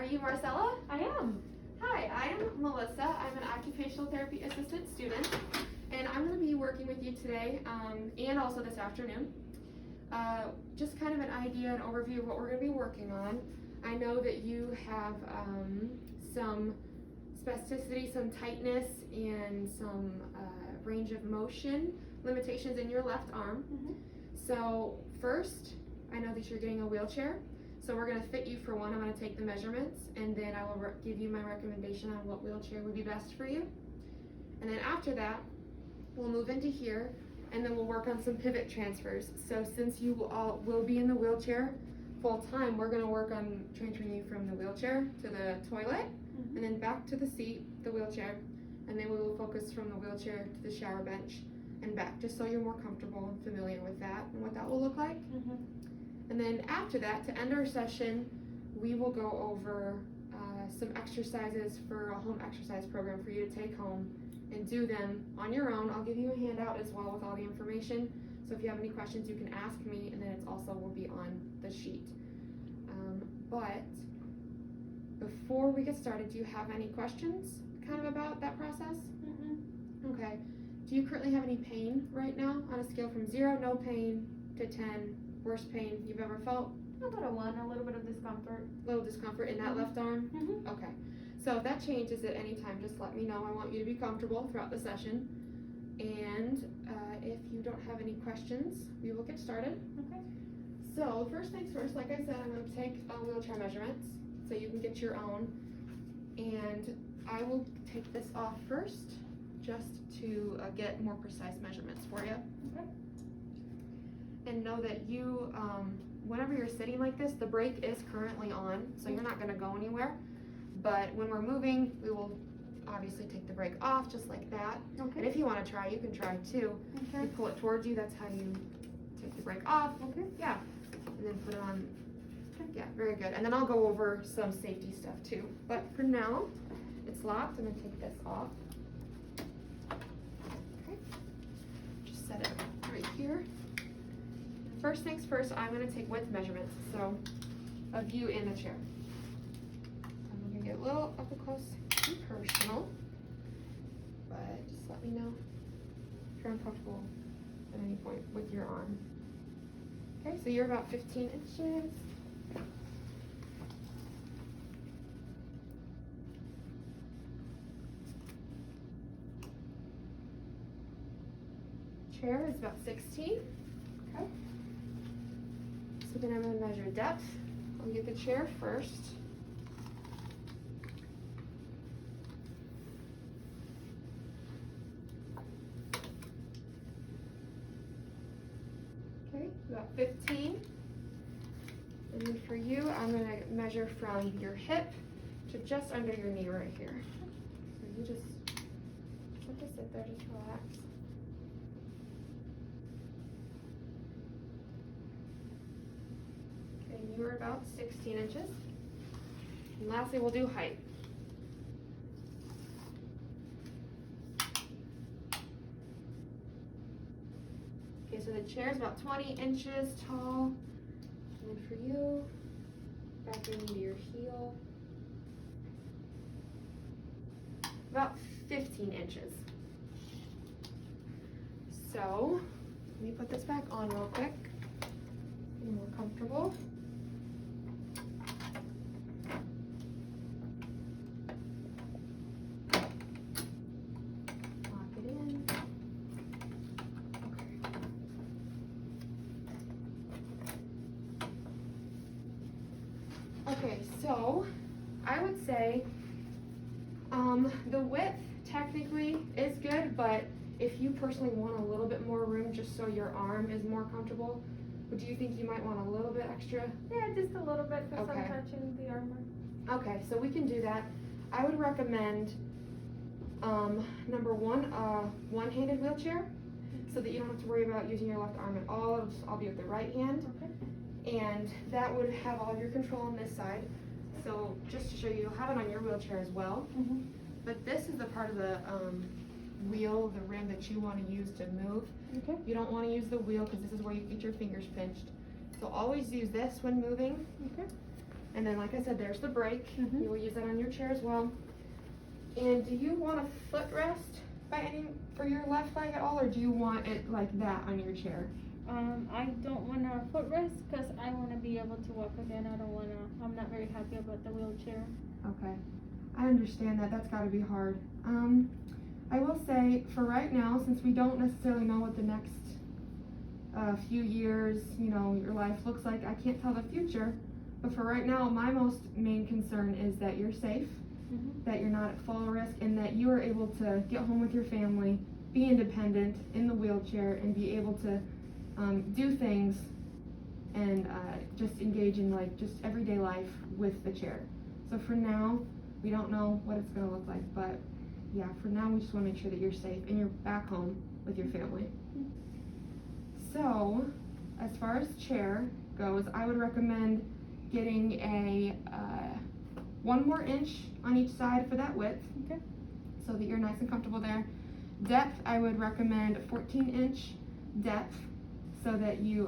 Are you Marcella? I am. Hi, I am Melissa. I'm an occupational therapy assistant student, and I'm going to be working with you today and also this afternoon. Just kind of an idea, an overview of what we're going to be working on. I know that you have some spasticity, some tightness, and some range of motion limitations in your left arm. So first, I know that you're getting a wheelchair. So we're going to fit you for one. I'm going to take the measurements, and then I will give you my recommendation on what wheelchair would be best for you. And then after that, we'll move into here, and then we'll work on some pivot transfers. So since you all will be in the wheelchair full time, we're going to work on transferring you from the wheelchair to the toilet, and then back to the seat, the wheelchair, and then we will focus from the wheelchair to the shower bench and back, just so you're more comfortable and familiar with that and what that will look like. And then after that, to end our session, we will go over some exercises for a home exercise program for you to take home and do them on your own. I'll give you a handout as well with all the information. So if you have any questions, you can ask me, and then it's also will be on the sheet. But before we get started, do you have any questions kind of about that process? Okay. Do you currently have any pain right now on a scale from 0, no pain, to 10, worst pain you've ever felt? About a 1, a little bit of discomfort. A little discomfort in that left arm? Okay. So if that changes at any time, just let me know. I want you to be comfortable throughout the session. And if you don't have any questions, we will get started. Okay. So first things first, like I said, I'm going to take wheelchair measurements so you can get your own. And I will take this off first just to get more precise measurements for you. Okay. And know that you, whenever you're sitting like this, the brake is currently on, so you're not going to go anywhere. But when we're moving, we will obviously take the brake off just like that. Okay. And if you want to try, you can try too. Okay. You pull it towards you, that's how you take the brake off. Okay. Yeah. And then put it on. Yeah, very good. And then I'll go over some safety stuff too. But for now, it's locked. I'm going to take this off. Okay. Just set it right here. First things first, I'm going to take width measurements, so of you in the chair. I'm going to get a little up close and personal, but just let me know if you're uncomfortable at any point with your arm. Okay, so you're about 15 inches. Chair is about 16. Okay. So then I'm going to measure depth. I'll get the chair first. Okay, about 15. And then for you, I'm going to measure from your hip to just under your knee right here. So you just have to sit there, just relax. You are about 16 inches. And lastly, we'll do height. Okay, so the chair is about 20 inches tall. And then for you, back into your heel. About 15 inches. So, let me put this back on real quick. Be more comfortable. Okay, so I would say the width technically is good, but if you personally want a little bit more room just so your arm is more comfortable, do you think you might want a little bit extra? Yeah, just a little bit because Okay. I'm touching the armor. Okay, so we can do that. I would recommend number one, a one-handed wheelchair so that you don't have to worry about using your left arm at all. I'll be with the right hand. Okay. And that would have all of your control on this side. So just to show you, you'll have it on your wheelchair as well. But this is the part of the wheel, the rim that you want to use to move. Okay. You don't want to use the wheel because this is where you get your fingers pinched. So always use this when moving. Okay. And then, like I said, there's the brake. Mhm. You will use that on your chair as well. And do you want a footrest for your left leg at all, or do you want it like that on your chair? I don't want a footrest because I want to be able to walk again. I'm not very happy about the wheelchair. Okay, I understand that. That's got to be hard. I will say, for right now, since we don't necessarily know what the next few years, your life looks like, I can't tell the future. But for right now, my most main concern is that you're safe, that you're not at fall risk, and that you are able to get home with your family, be independent in the wheelchair, and be able to do things and just engage in just everyday life with the chair. So for now, we don't know what it's going to look like, but yeah, for now we just want to make sure that you're safe and you're back home with your family. So, as far as chair goes, I would recommend getting a 1 more inch on each side for that width, Okay. so that you're nice and comfortable there. Depth, I would recommend 14-inch depth, so that you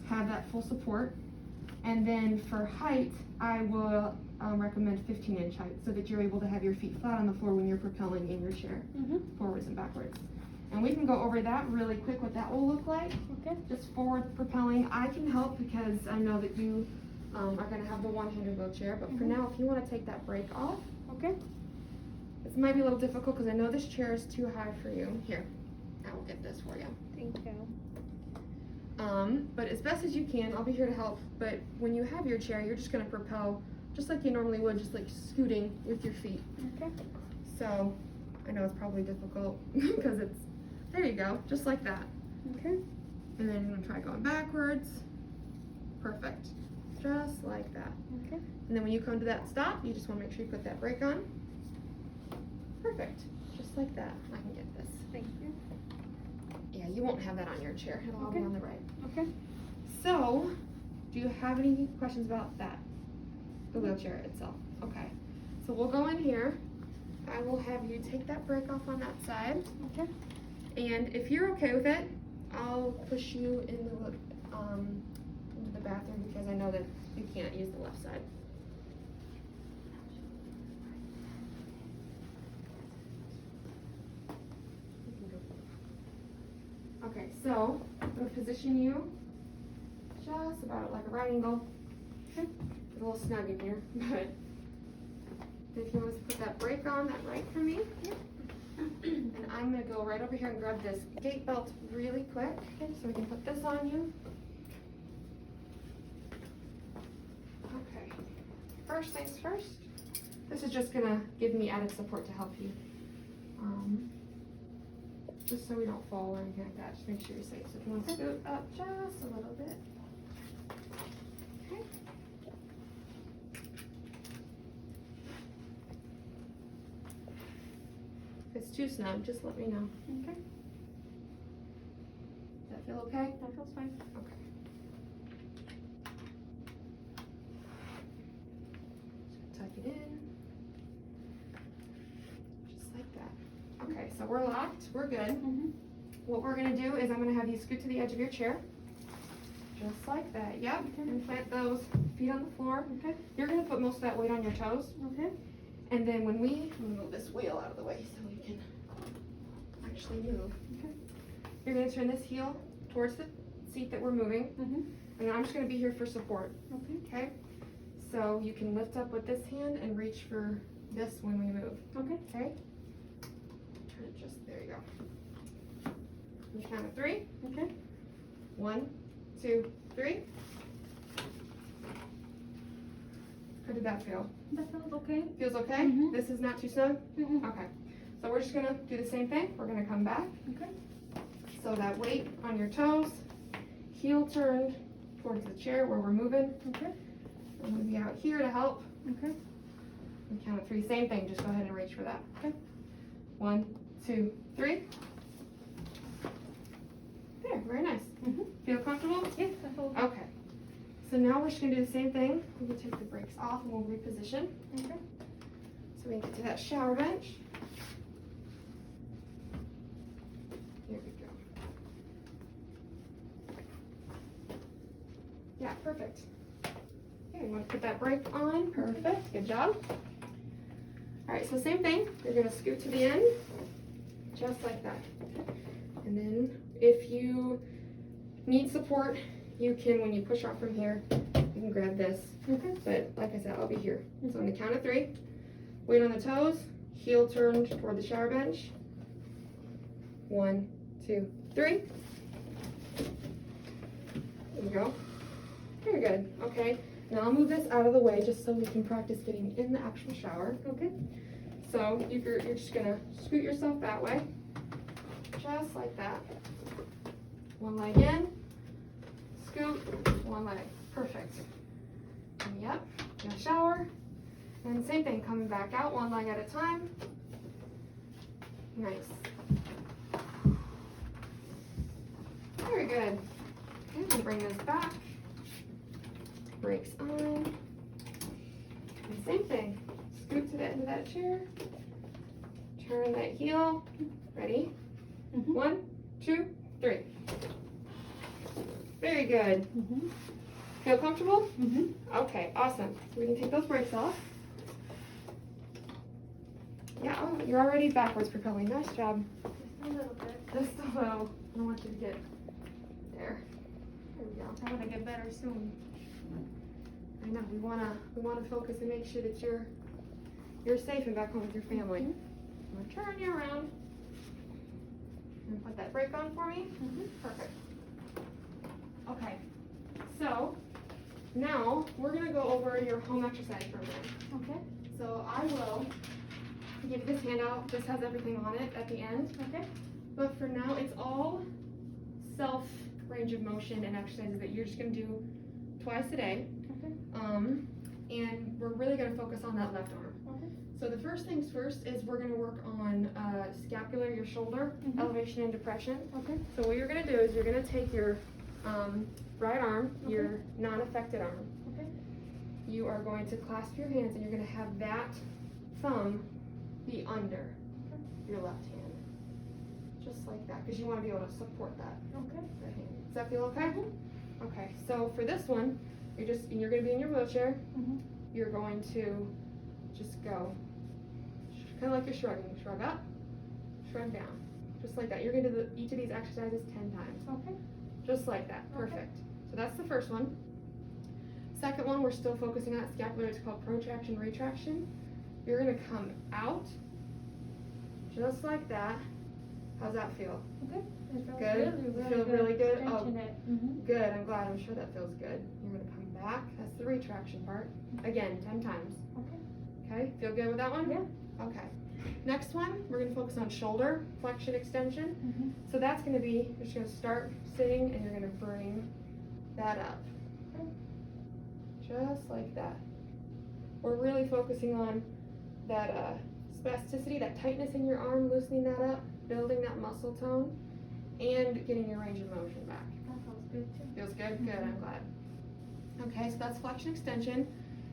have that full support. And then for height, I will recommend 15-inch height, so that you're able to have your feet flat on the floor when you're propelling in your chair, forwards and backwards. And we can go over that really quick, what that will look like. Okay. Just forward propelling. I can help because I know that you are going to have the one-handed wheelchair, but for now, if you want to take that brake off, Okay. this might be a little difficult because I know this chair is too high for you. Here, I will get this for you. Thank you. But as best as you can, I'll be here to help. But when you have your chair, you're just going to propel just like you normally would, just like scooting with your feet. Okay. So I know it's probably difficult because there you go, just like that. Okay. And then you're going to try going backwards. Perfect. Just like that. Okay. And then when you come to that stop, you just want to make sure you put that brake on. Perfect. Just like that. I can get this. Thank you. Yeah, you won't have that on your chair. It'll all be Okay. on the right. Okay. So, do you have any questions about that? The wheelchair itself. Okay. So we'll go in here. I will have you take that brake off on that side. Okay. And if you're okay with it, I'll push you into the bathroom because I know that you can't use the left side. Okay, so I'm going to position you just about like a right angle. Okay. It's a little snug in here, but if you want to put that brake on, that right for me. And I'm going to go right over here and grab this gate belt really quick, okay, so we can put this on you. Okay, first things first, this is just going to give me added support to help you. Just so we don't fall or anything like that, just make sure you're safe. So if you want to scoot up just a little bit. Okay. If it's too snug, just let me know. Okay. Does that feel okay? That feels fine. Okay. Just tuck it in. Just like that. Okay, so we're locked. We're good. What we're going to do is I'm going to have you scoot to the edge of your chair. Just like that. Yep. Okay. And plant those feet on the floor. Okay. You're going to put most of that weight on your toes. Okay. And then when we move this wheel out of the way so we can actually move. Okay. You're going to turn this heel towards the seat that we're moving. And I'm just going to be here for support. Okay. Okay? So you can lift up with this hand and reach for this when we move. Okay. Okay? Turn it just, there you go. On the count of 3. Okay. 1, 2, 3. How did that feel? That feels okay. Feels okay? Mhm. This is not too snug? Mm-hmm. Okay. So we're just gonna do the same thing. We're gonna come back. Okay. So that weight on your toes, heel turned towards the chair where we're moving. Okay. I'm gonna be out here to help. Okay. And count of 3, same thing. Just go ahead and reach for that. Okay. 1, 2, 3. There, very nice. Feel comfortable? Yes, that feels Okay. So now we're just gonna do the same thing. We can take the brakes off and we'll reposition. okay. So we can get to that shower bench. Here we go. Yeah, perfect. Okay, I'm gonna put that brake on. Perfect, good job. All right, so same thing. You're gonna scoot to the end, just like that. And then if you need support, you can, when you push off from here, you can grab this. Okay. But like I said, I'll be here. So on the count of 3, weight on the toes, heel turned toward the shower bench. 1, 2, 3. There you go. Very good. Okay. Now I'll move this out of the way just so we can practice getting in the actual shower. Okay. So you're just gonna scoot yourself that way, just like that. One leg in, scoot, one leg. Perfect. And yep, in the shower. And same thing, coming back out one leg at a time. Nice. Very good. Okay, we'll bring this back. Brakes on. And same thing. Scoot to the end of that chair. Turn that heel. Ready? 1, 2, 3. Very good. Feel comfortable? Okay, awesome. So we can take those brakes off. Yeah, oh, you're already backwards propelling. Nice job. A little bit. Just a little. I don't want you to get there. There we go. I want to get better soon. I know. We wanna focus and make sure that you're safe and back home with your family. I'm gonna turn you around and put that brake on for me. Perfect. Okay. So now we're gonna go over your home exercise program. Okay. So I will give you this handout. This has everything on it at the end. Okay. But for now, it's all self range of motion and exercises that you're just gonna do twice a day. Okay. And we're really gonna focus on that left arm. Okay. So the first things first is we're gonna work on scapular, your shoulder, elevation and depression. Okay. So what you're gonna do is you're gonna take your right arm, Okay. your non-affected arm. Okay. You are going to clasp your hands and you're gonna have that thumb be under your left hand. Just like that, because you wanna be able to support that. Okay. That hand. Does that feel okay? Okay, so for this one, you're gonna be in your wheelchair. You're going to just go, kind of like you're shrugging. Shrug up, shrug down. Just like that. You're gonna do each of these exercises 10 times. Okay. Just like that. Okay. Perfect. So that's the first one. Second one, we're still focusing on that scapular. It's called protraction, retraction. You're gonna come out, just like that. How's that feel? Okay. It feels Good? Really, You really feel good. really good? Stretching it. Good, I'm glad. I'm sure that feels good. You're gonna come back. That's the retraction part. Again, 10 times. Okay. Okay, feel good with that one? Yeah. Okay. Next one, we're gonna focus on shoulder flexion extension. So that's gonna be, you're just gonna start sitting and you're gonna bring that up. Okay. Just like that. We're really focusing on that spasticity, that tightness in your arm, loosening that up, building that muscle tone, and getting your range of motion back. That feels good too. Feels good? Good, I'm glad. Okay, so that's flexion extension.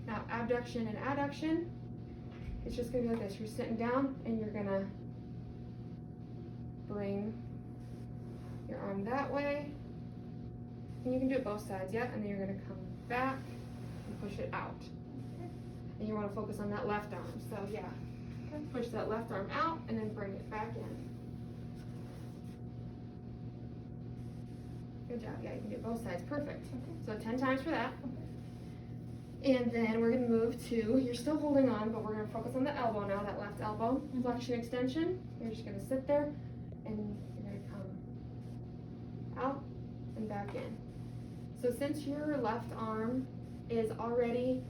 Now abduction and adduction, it's just gonna be like this. You're sitting down and you're gonna bring your arm that way. And you can do it both sides, yeah? And then you're gonna come back and push it out. And you wanna focus on that left arm, so yeah. Push that left arm out and then bring it back in. Good job, yeah, you can do both sides, perfect. So 10 times for that. And then we're gonna move to, you're still holding on, but we're gonna focus on the elbow now, that left elbow. Flexion extension, you're just gonna sit there and you're gonna come out and back in. So since your left arm is already,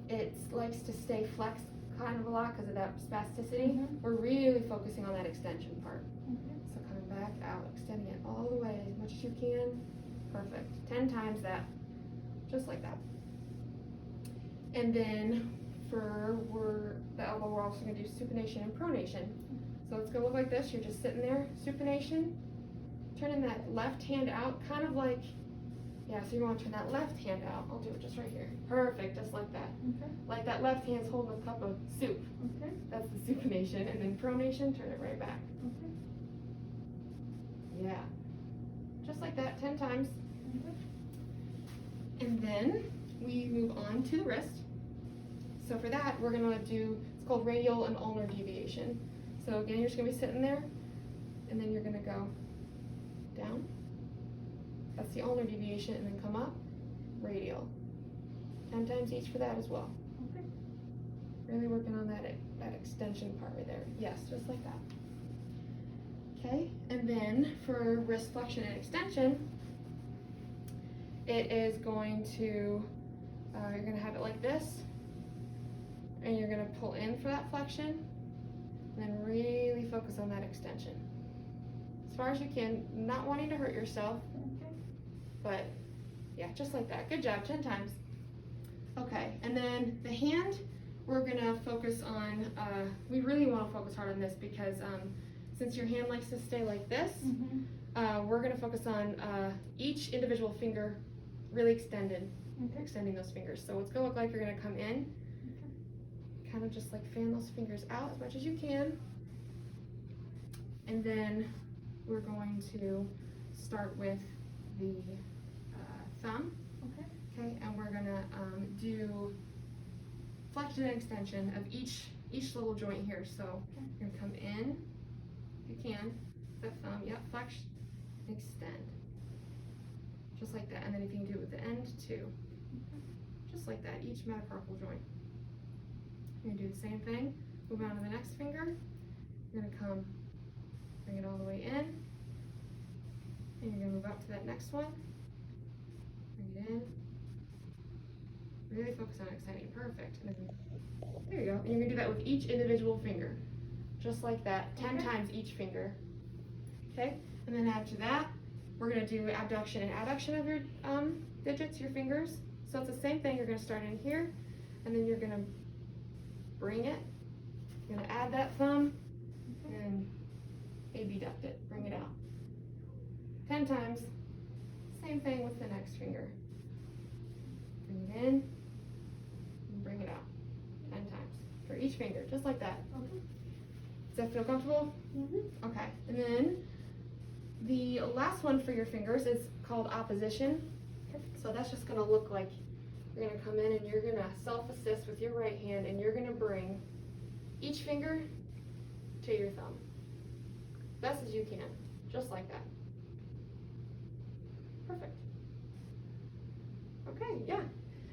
it likes to stay flexed kind of a lot because of that spasticity, we're really focusing on that extension part. So coming back out, extending it all the way as much as you can. Perfect. 10 times that, just like that. And then for the elbow, we're also going to do supination and pronation. So it's going to look like this. You're just sitting there, supination, turning that left hand out, kind of like, yeah, so you want to turn that left hand out. I'll do it just right here. Perfect, just like that. Okay. Like that left hand's holding a cup of soup. Okay. That's the supination. And then pronation, turn it right back. Okay. Yeah. Just like that, 10 times. Okay. And then we move on to the wrist. So for that, we're gonna do, it's called radial and ulnar deviation. So again, you're just gonna be sitting there, and then you're gonna go down. That's the ulnar deviation, and then come up, radial. 10 times each for that as well. Okay. Really working on that extension part right there. Yes, just like that. Okay, and then for wrist flexion and extension, it is going to, you're gonna have it like this, and you're gonna pull in for that flexion, and then really focus on that extension. As far as you can, not wanting to hurt yourself, Okay. but yeah, just like that. Good job, 10 times. Okay, and then the hand, we're gonna focus on, we really wanna focus hard on this because since your hand likes to stay like this, we're gonna focus on each individual finger really extended, Okay. extending those fingers. So it's gonna look like you're gonna come in, kind of just like fan those fingers out as much as you can. And then we're going to start with the thumb. Okay. Okay, and we're gonna do flexion and extension of each little joint here. So you're gonna come in, if you can, the thumb, yep, flex, extend. Just like that, and then if you can do it with the end too. Just like that, each metacarpal joint. You're gonna do the same thing, move on to the next finger. You're gonna come, bring it all the way in, and you're gonna move up to that next one. Bring it in. Really focus on extending, perfect. And then, there you go, and you're gonna do that with each individual finger. Just like that, 10 Okay. times each finger. Okay, and then after that, we're gonna do abduction and adduction of your digits, your fingers. So it's the same thing, you're gonna start in here, and then you're gonna bring it, you're gonna add that thumb, and abduct it, bring it out. 10 times, same thing with the next finger. Bring it in, and bring it out, 10 times, for each finger, just like that. Okay. Does that feel comfortable? Mm-hmm. Okay, and then the last one for your fingers is called opposition. So that's just gonna look like you're gonna come in and you're gonna self-assist with your right hand, and you're gonna bring each finger to your thumb. Best as you can, just like that. Perfect. Okay, yeah.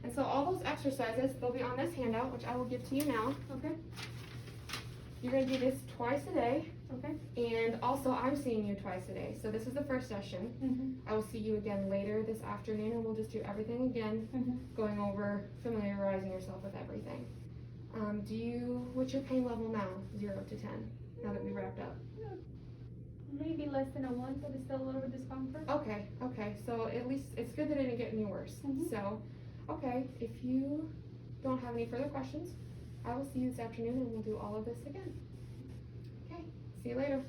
And so all those exercises, they'll be on this handout, which I will give to you now. Okay. You're gonna do this twice a day. Okay. And also, I'm seeing you twice a day. So this is the first session. Mm-hmm. I will see you again later this afternoon, and we'll just do everything again, going over familiarizing yourself with everything. What's your pain level now, 0 to 10, now that we wrapped up? Maybe less than a 1, but it's still a little bit discomfort. Okay, so at least it's good that it didn't get any worse. Mhm. So, okay, if you don't have any further questions, I will see you this afternoon, and we'll do all of this again. Okay, see you later.